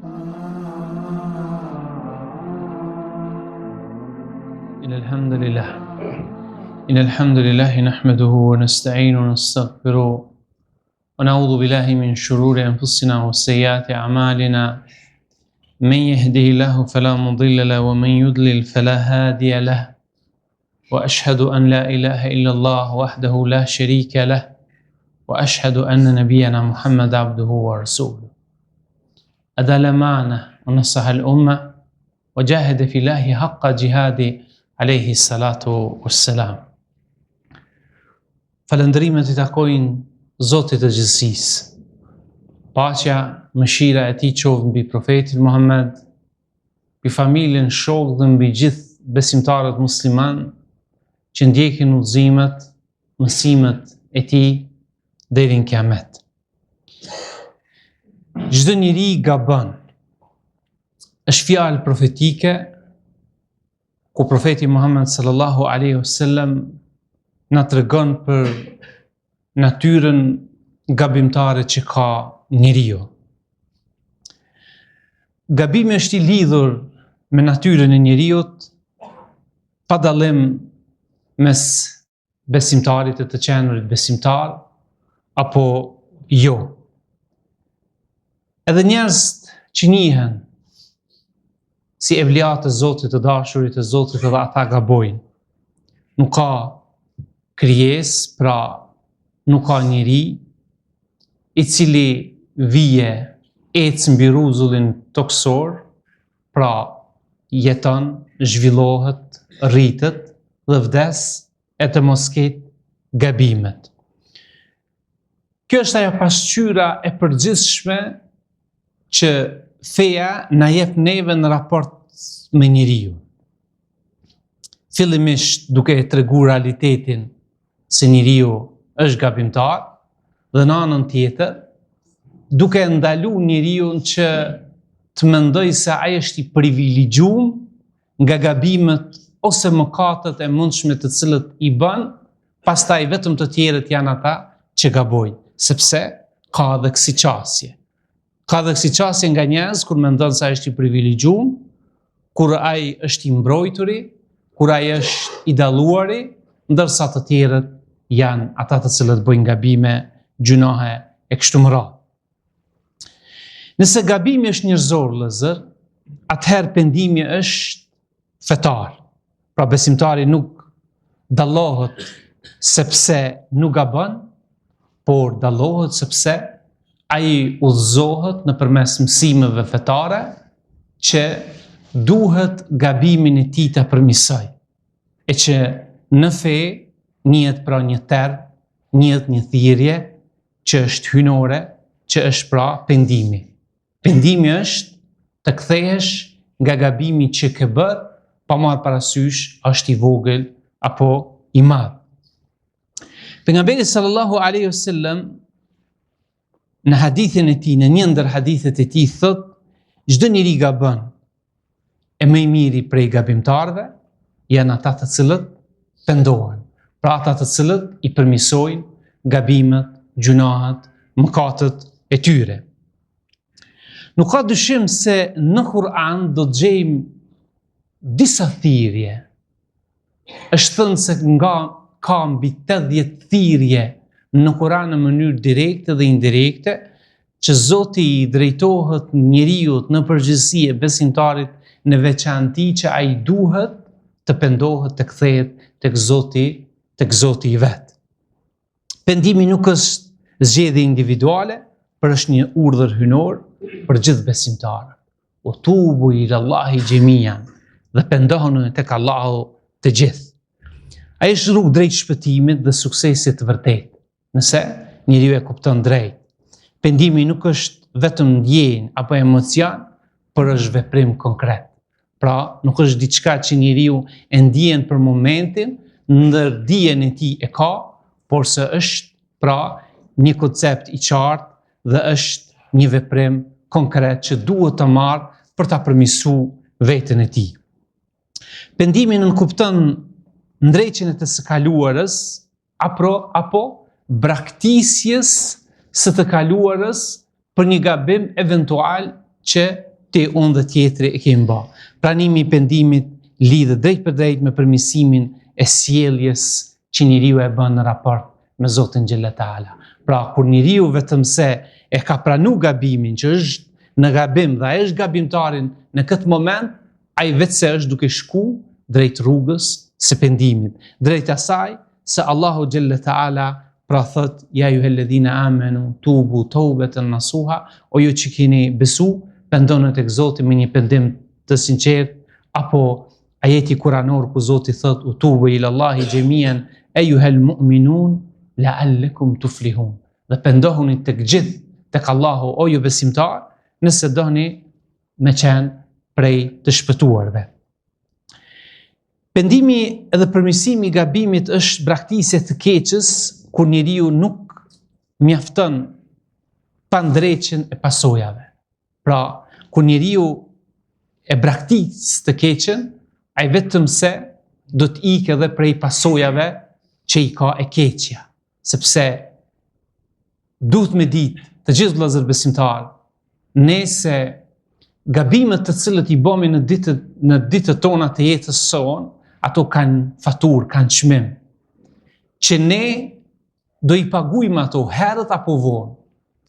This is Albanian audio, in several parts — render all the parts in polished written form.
إن الحمد لله نحمده ونستعينه ونستغفره ونعوذ بالله من شرور أنفسنا وسيئات أعمالنا من يهده الله فلا مضل له ومن يضلل فلا هادي له وأشهد أن لا إله إلا الله وحده لا شريك له وأشهد أن نبينا محمد عبده ورسوله أدل معنا ونصح الأمة وجاهد في الله حق جهاده عليه الصلاة والسلام. Falëndrimet I takojnë Zotit të gjithësisë. Paqja, mëshira e Tij qoftë mbi profetin Muhammed, mbi familjen, shokët dhe mbi gjithë besimtarët musliman që ndjekin udhëzimet, mësimet e Tij deri në Kiamet. Çdo njeri gabon. Është fjalë profetike ku profeti Muhammed sallallahu alaihi wasallam na tregon për natyrën gabimtare që ka njeriu. Gabimi është I lidhur me natyrën e njeriut pa dallim mes besimtarit e të qenurit besimtar apo jo. Edhe njerëz që njihen si evliat e Zotit, të dashurit e Zotit, edhe ata gabojnë. Nuk ka krijesë, pra nuk ka njeri I cili vije ecë mbi rrezullin toksor, pra jeton, zhvillohet, rritet dhe vdes e të mos ketë gabimet. Kjo është ajo pasqyra e përgjithshme që feja na jep neve në raport me njeriu. Fillimisht duke e treguar realitetin se njeriu është gabimtar dhe në anën tjetër duke ndalu njeriu që të mendoj se ai është I privilegjuar nga gabimet ose mëkatet e mundshme të cilët I bën, pastaj vetëm të tjerët janë ata që gabojnë, sepse ka edhe kësi qasje. Ka dhe kësi qasje nga njerëz kur mendon se ai është I privilegjuar, kur ai është I mbrojturi, kur ai është I dalluari, ndërsa të tjerët janë ata të cilët bëjnë gabime, gjunohe e kështu me radhë. Nëse gabimi është njerëzor, vëllezër, atëherë pendimi është fetar. Pra besimtari nuk dallohet sepse nuk gabon, por dallohet sepse ai udhëzohet nëpërmes mësimeve fetare që duhet gabimin e tij ta përmirësoj. E që në fe njihet pra një term, njihet një thirrje që është hynore, që është pra pendimi. Pendimi është të kthehesh nga gabimi që ke bërë, pa marrë parasysh është I vogël apo I madh. Pejgamberi sallallahu alaihi wasallam në hadithin e tij, në një ndër hadithet e tij thot, çdo njeri gabon, e më I miri prej gabimtarëve janë ata të cilët pendohen, pra ata të cilët I përmirësojnë gabimet, gjunahet, mëkatet e tyre. Nuk ka dyshim se në Kur'an do të gjejmë disa thirrje. Është thënë se ka mbi 80 thirrje në Kur'an në mënyrë direkte dhe indirekte, që Zoti I drejtohet njeriut në përgjithësi e besimtarit në veçanti që ai duhet të pendohet, të kthehet tek Zoti I vet. Pendimi nuk është zgjedhje individuale, por është një urdhër hynor për gjithë besimtarët. O tubu ila Allahi jamian, dhe pendohuni tek Allahu të gjithë. Ai është rrugë drejt shpëtimit dhe suksesit të vërtetë, nëse njeriu e kupton drejt. Pendimi nuk është vetëm ndjenjë apo emocion, por është veprim konkret. Pra, nuk është diçka që njeriu e ndjen për momentin, ndër dijen e tij e ka, por se është pra një koncept I qartë dhe është një veprim konkret që duhet të marrë për ta përmirësuar veten e tij. Pendimi nënkupton ndrejqjen e të së kaluarës apo braktisjes së të kaluarës për një gabim eventual që ti unë dhe tjetri e kemi bë. Pranimi i pendimit lidhet drejt për drejt me përmirësimin e sjelljes që njeriu e bën në raport me Zotin xhella taala. Pra, kur njeriu vetëm se e ka pranuar gabimin që është në gabim dhe ai është gabimtarin në këtë moment, ai vetëse është duke shku drejt rrugës së pendimit, drejt asaj se Allahu xhella taala pra thot ja ayyuhalladhina amanu tubu tawbatan nasuha, o ju që keni besu, pendoni tek Zoti me një pendim të sinqert, apo ajeti kuranor ku Zoti thot utubu ila Allahi jamian ayyuhal mu'minun la'allakum tuflihun. Dhe pendohuni tek gjithë tek Allahu o ju besimtar, nëse doni me qenë prej të shpëtuarve. Pendimi edhe përmirësimi i gabimit është braktisje të keqës kur njeriu nuk mjafton pandreqen e pasojave. Pra, kur njeriu e braktis të keqen, ai vetëm se do të ikë edhe prej pasojave që i ka e keqja. Sepse duhet me ditë të gjithë vëllezër besimtar, nëse gabimet të cilët i bëmi në ditët tona të jetës son, ato kanë faturë, kanë çmim, që ne do i paguajmë ato herët apo vonë,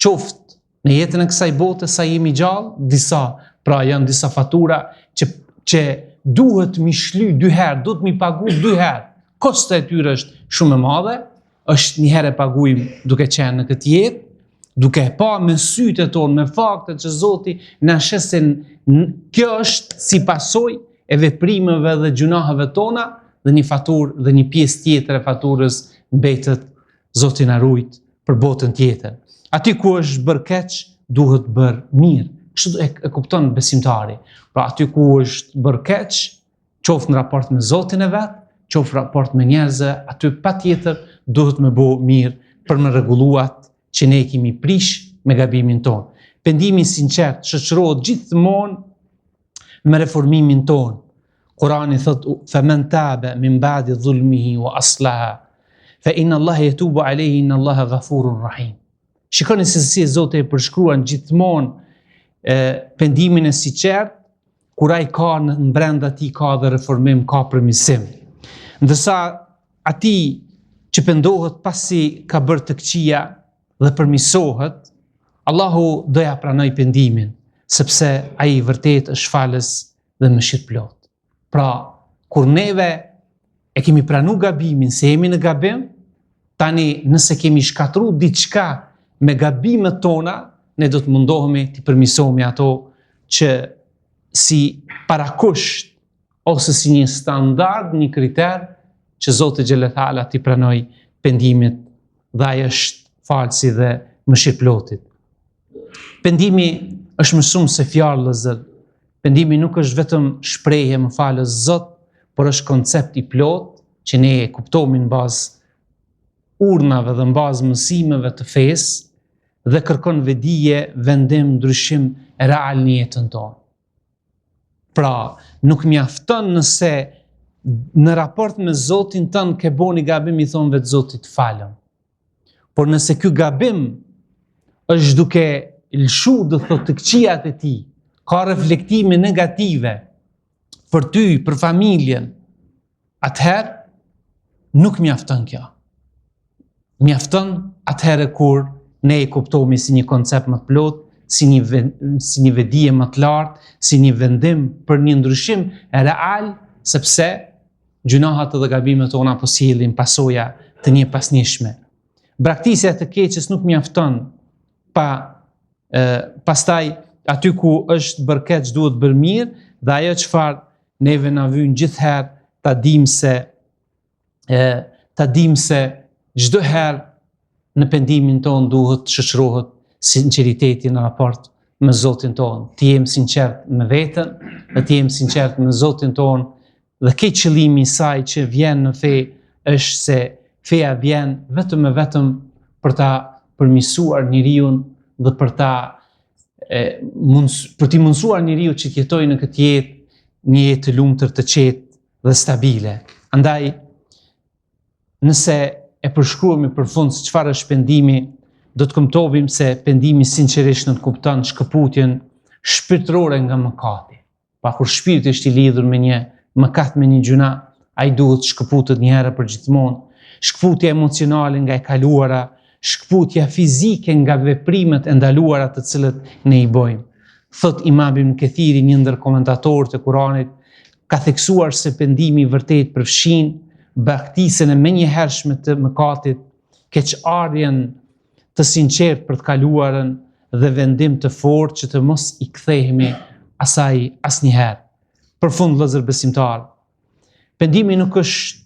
qoftë në jetën e kësaj bote sa jemi gjallë, janë disa fatura që duhet mi shly 2 herë, duhet mi pagu 2 herë. Kosta e tyre është shumë e madhe, është një herë e paguajmë duke qenë në këtë jetë, duke pa me sytë e tonë, me faktet që Zoti na shes se kjo është si pasojë e veprimeve dhe gjunaheve tona, dhe një faturë dhe një pjesë tjetër e faturës mbetet Zoti na ruajt për botën tjetër. Aty ku është bërë keq, duhet bërë mirë. Kështu e kupton besimtari. Pra aty ku është bërë keq, qoftë në raport me Zotin e vet, qoftë raport me njerëzve, aty patjetër duhet me bo mirë për me rregulluat që ne kemi prish me gabimin tonë. Pendimi sinqert shoqërohet gjithmonë me reformimin tonë. Kurani thot faman taba min ba'di dhulmihi wa aslaha fa inna Allaha yatubu alayhi inna Allaha ghafurur rahim. Shikoni se si Zoti e përshkruan gjithmonë pendimin e sinqert, kur ai ka në brenda tij ka dhe reformim, ka përmirësim. Ndërsa ati që pendohet pasi ka bërë të këqija dhe përmirësohet, Allahu do ja pranoj pendimin, sepse ai vërtet është falës dhe mëshirëplot. Pra, kur neve e kemi pranu gabimin, se jemi në gabim, tani nëse kemi shkatru diçka me gabimet tona, ne do të mundohemi të përmirësojmë ato që si parakusht ose si një standard, një kriter që Zoti xhella taala t'i pranoj pendimit dhe ai është falësi dhe mëshirëplotit. Pendimi është më shumë se fjalë vëllezër. Pendimi nuk është vetëm shprehje më falës Zot, por është koncept i plot që ne e kuptojmë në bazë urnave dhe në bazë mësimeve të fesë dhe kërkon vedije, vendim, ndryshim real në jetën tonë. Pra, nuk mjafton nëse në raport me Zotin tënë ke bo një gabim i thonë vetë Zotit falem. Por nëse ky gabim është duke lëshu dhe thot të këqijat e ti, ka reflektime negative për ty, për familjen, atëherë nuk mjafton kjo. Mjafton atëherë kur ne e kuptohemi si një koncept më të plot, si një vedije më të lartë, si një vendim për një ndryshim real, sepse gjunahat dhe gabimet tona po sjellin pasoja të një pasnjëshme. Braktisja të keqes nuk mjafton, pastaj aty ku është bërë keq duhet bërë mirë, dhe ajo çfarë neve na vyn gjithherë ta dim se çdo herë në pendimin ton duhet shoqërohet sinqeriteti në raport me Zotin ton. Të jemi sinqert me veten, dhe të jemi sinqert me Zotin ton, dhe ke qëllimi i saj që vjen në fe është se feja vjen vetëm e vetëm për ta përmirësuar njeriu dhe për t'i mundësuar njeriu që të jetojë në këtë jetë një jetë të lumtur, të qetë dhe stabile. Andaj, nëse e përshkruemi për fund se çfarë është pendimi, do të kuptojmë se pendimi sinqerisht nuk kupton shkëputjen, shpirtërore nga mëkati. Pa kur shpirti është i lidhur me një mëkat, me një gjuna, ai duhet shkëputet një herë për gjithmonë. Shkëputja emocionale nga e kaluara, shkëputja fizike nga veprimet e ndaluara të cilët ne i bëjmë. Thot Imam Ibn Kathiri, një ndër komentatorët e Kuranit, ka theksuar se pendimi vërtet përfshin braktisjen e menjëhershme të mëkatit, keqardhjen të sinqertë për të kaluarën dhe vendim të fortë që të mos i kthehemi asaj asnjëherë. Përfund, vëllezër besimtar, pendimi nuk është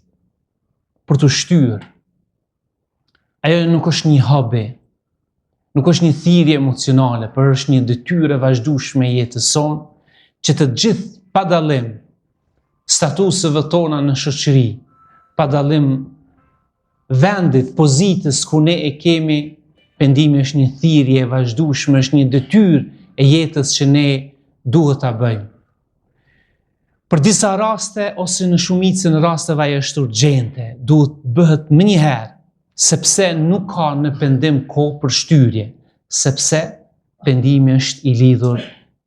për të shtyr. Ajo nuk është një hobi, nuk është një thirrje emocionale, por është një detyrë e vazhdueshme e jetës sonë, që të gjithë pa dallim statuseve tona në shoqëri, pa dallim vendit, pozitës ku ne e kemi, pendimi është një thirrje e vazhdueshme, është një detyrë e jetës që ne duhet ta bëjmë. Për disa raste ose në shumicën e rasteve ajo është urgjente, duhet bëhet më një herë, sepse nuk ka në pendim kohë për shtyrje, sepse pendimi është i lidhur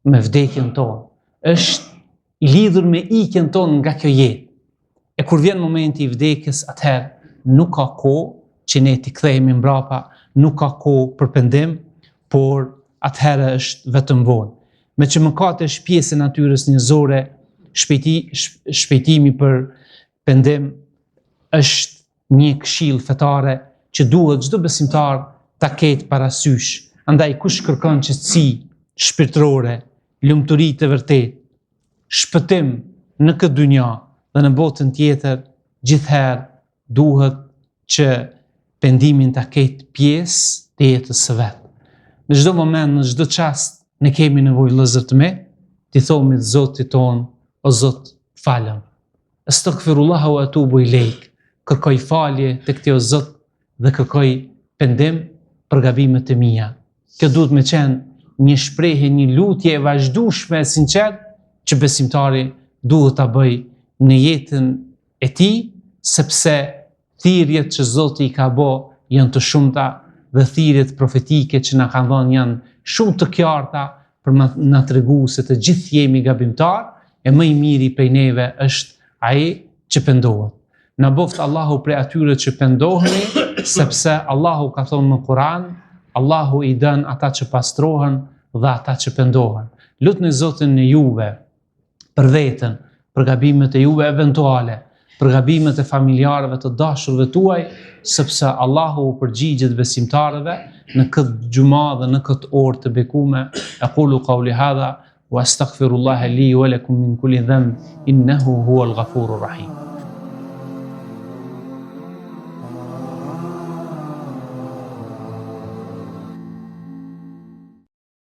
me vdekjen tonë, është i lidhur me ikjen tonë nga kjo jetë. E kur vjen momenti i vdekjes, atëherë nuk ka kohë që ne t'i kthehemi mbrapa, nuk ka kohë për pendim, por atëherë është vetëm vonë. Me që mëkati është pjesë e natyrës njerëzore, shpejtimi për pendim është një këshill fetare që duhet çdo besimtar ta ketë parasysh. Andaj kush kërkon qetësi shpirtërore, lumturi të vërtetë, shpëtim në këtë dynja dhe në botën tjetër, gjithherë duhet që pendimin ta ketë pjesë të jetës së vet. Në çdo moment, në çdo çast, ne kemi nevojë, vëllezër të mi, t'i thomi Zotit ton: o Zot, falem. Astaghfirullah wa atubu ilejk. Kërkoj falje tek ti o Zot dhe kërkoj pendim për gabimet e mia. Kjo duhet me qenë një shprehje, një lutje e vazhdueshme e sinqertë që besimtari duhet ta bëjë në jetën e tij, sepse thirrjet që Zoti i ka bë janë të shumta dhe thirrjet profetike që na kanë dhënë janë shumë të qarta për na tregu se të gjithë jemi gabimtar, e më i miri prej neve është ai që pendohet. Na boft Allahu prej atyre që pendoheni, sepse Allahu ka thonë në Kur'an, Allahu i dën ata që pastrohen dhe ata që pendohen. Lutni Zotin në juve për veten, për gabimet e juve eventuale, për gabimet e familjarëve të dashurve tuaj, sepse Allahu u përgjigjet besimtarëve në këtë xhumë dhe në këtë orë të bekuar. Aqulu qawli hadha wa astaghfirullaha li wa lakum min kulli dhanb innahu huwal ghafurur rahim.